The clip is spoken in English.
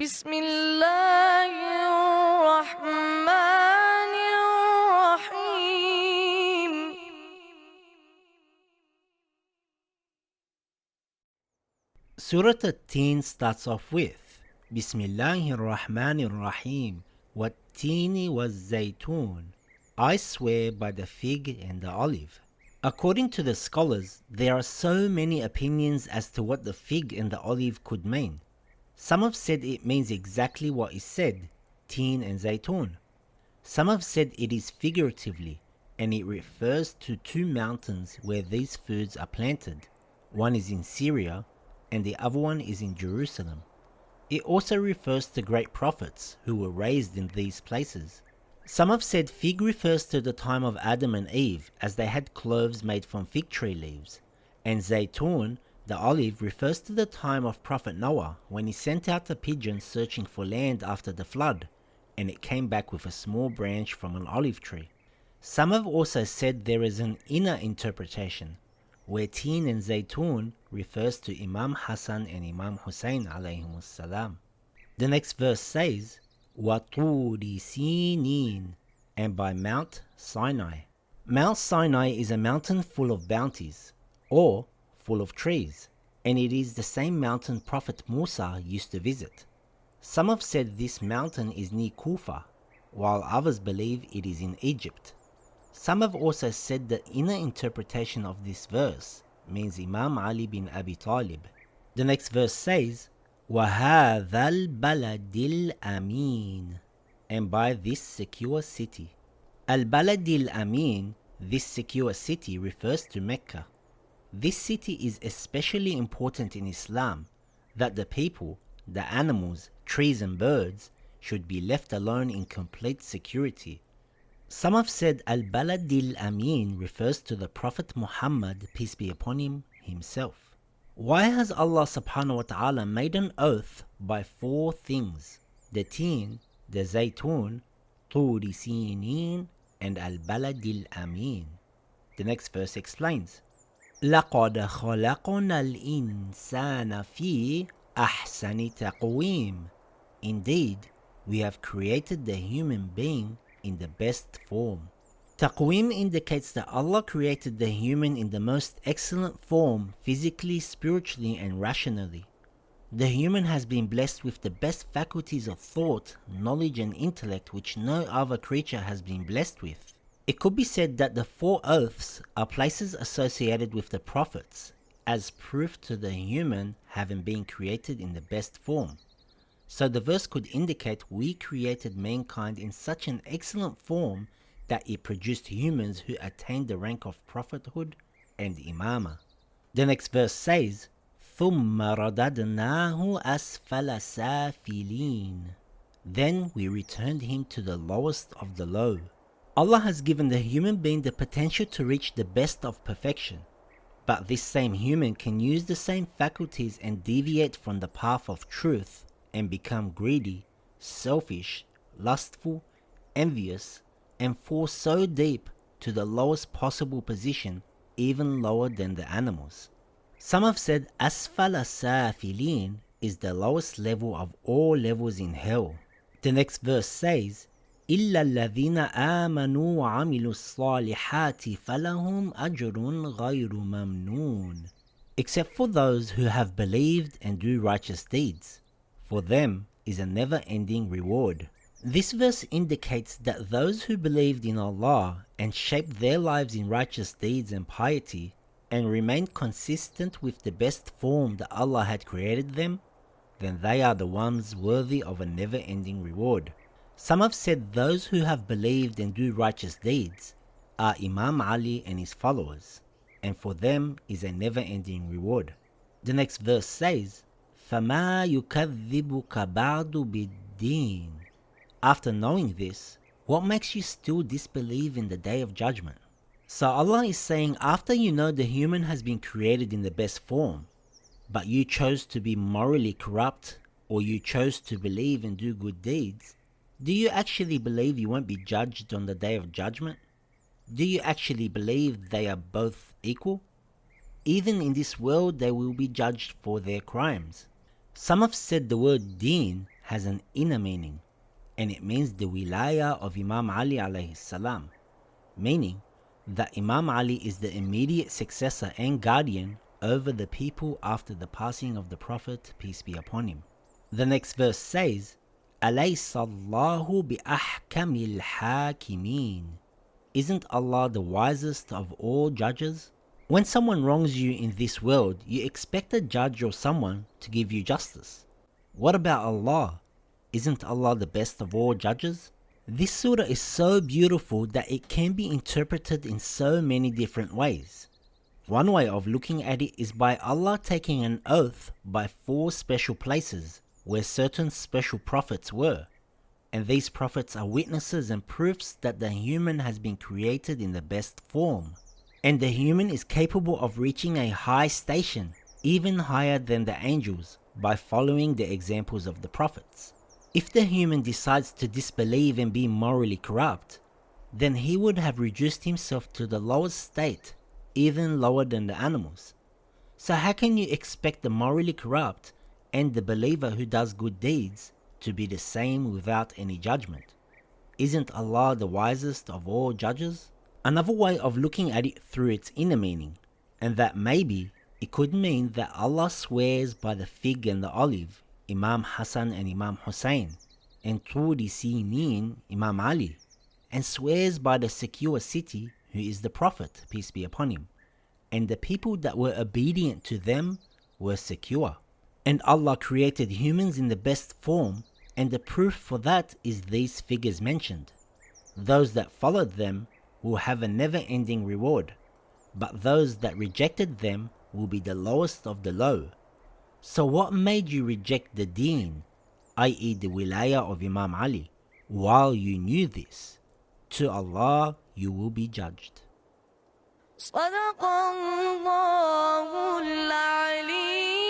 بسم الله الرحمن الرحيم. Surah At-Teen starts off with Bismillahir Rahmanir Rahim Wat-Teeni Was-Zaytoon. I swear by the fig and the olive. According to the scholars, there are so many opinions as to what the fig and the olive could mean. Some have said it means exactly what is said, teen and zaytun. Some have said it is figuratively, and it refers to two mountains where these foods are planted. One is in Syria, and the other one is in Jerusalem. It also refers to great prophets who were raised in these places. Some have said fig refers to the time of Adam and Eve, as they had cloves made from fig tree leaves, and zaytun, the olive, refers to the time of Prophet Noah, when he sent out a pigeon searching for land after the flood, and it came back with a small branch from an olive tree. Some have also said there is an inner interpretation, where teen and zaytun refers to Imam Hassan and Imam Hussein alayhimus salam. The next verse says, وَطُورِ سِينِينَ, and by Mount Sinai. Mount Sinai is a mountain full of bounties, or full of trees, and it is the same mountain Prophet Musa used to visit. Some have said this mountain is near Kufa, while others believe it is in Egypt. Some have also said the inner interpretation of this verse means Imam Ali bin Abi Talib. The next verse says, وَهَذَا الْبَلَدِ الْأَمِينَ, and by this secure city. Al-Balad al-Amin, this secure city, refers to Mecca. This city is especially important in Islam, that the people, the animals, trees and birds should be left alone in complete security. Some have said Al-Balad al-Amin refers to the Prophet Muhammad, peace be upon him, himself. Why has Allah subhanahu wa ta'ala made an oath by four things? The teen, the zaytun, Turi Sinin, and Al-Balad al-Amin. The next verse explains, لَقَدْ خَلَقْنَا الْإِنسَانَ فِي أَحْسَنِ تَقْوِيمٍ. Indeed, we have created the human being in the best form. Taqweem indicates that Allah created the human in the most excellent form, physically, spiritually, and rationally. The human has been blessed with the best faculties of thought, knowledge, and intellect which no other creature has been blessed with. It could be said that the four oaths are places associated with the prophets, as proof to the human having been created in the best form. So the verse could indicate we created mankind in such an excellent form that it produced humans who attained the rank of prophethood and imama. The next verse says, ثُمَّ رَدَدْنَاهُ أَسْفَلَ سَافِلِينَ. Then we returned him to the lowest of the low. Allah has given the human being the potential to reach the best of perfection, but this same human can use the same faculties and deviate from the path of truth and become greedy, selfish, lustful, envious, and fall so deep to the lowest possible position, even lower than the animals. Some have said Asfala Safilin is the lowest level of all levels in hell. The next verse says, إِلَّا الَّذِينَ آمَنُوا وَعَمِلُوا الصَّالِحَاتِ فَلَهُمْ أَجْرٌ غَيْرُ مَمْنُونَ. Except for those who have believed and do righteous deeds, for them is a never-ending reward. This verse indicates that those who believed in Allah and shaped their lives in righteous deeds and piety and remained consistent with the best form that Allah had created them, then they are the ones worthy of a never-ending reward. Some have said those who have believed and do righteous deeds are Imam Ali and his followers, and for them is a never-ending reward. The next verse says, فَمَا يُكَذِّبُكَ بَعْدُ بِالدِّينِ. After knowing this, what makes you still disbelieve in the Day of Judgment? So Allah is saying, after you know the human has been created in the best form, but you chose to be morally corrupt, or you chose to believe and do good deeds, do you actually believe you won't be judged on the Day of Judgment? Do you actually believe they are both equal? Even in this world they will be judged for their crimes. Some have said the word deen has an inner meaning, and it means the wilaya of Imam Ali alayhi salam, meaning that Imam Ali is the immediate successor and guardian over the people after the passing of the Prophet, peace be upon him. The next verse says, أَلَيْسَ اللَّهُ بِأَحْكَمِ الْحَاكِمِينَ. Isn't Allah the wisest of all judges? When someone wrongs you in this world, you expect a judge or someone to give you justice. What about Allah? Isn't Allah the best of all judges? This surah is so beautiful that it can be interpreted in so many different ways. One way of looking at it is by Allah taking an oath by 4 special places where certain special prophets were, and these prophets are witnesses and proofs that the human has been created in the best form, and the human is capable of reaching a high station, even higher than the angels, by following the examples of the prophets. If the human decides to disbelieve and be morally corrupt, then he would have reduced himself to the lowest state, even lower than the animals. So how can you expect the morally corrupt and the believer who does good deeds to be the same without any judgment? Isn't Allah the wisest of all judges? Another way of looking at it through its inner meaning, and that maybe it could mean that Allah swears by the fig and the olive, Imam Hassan and Imam Hussein, and Turi Sinin, Imam Ali, and swears by the secure city who is the Prophet, peace be upon him, and the people that were obedient to them were secure. And Allah created humans in the best form, and the proof for that is these figures mentioned. Those that followed them will have a never-ending reward, but those that rejected them will be the lowest of the low. So what made you reject the deen, i.e. the wilaya of Imam Ali, while you knew this? To Allah you will be judged. صدق الله العليم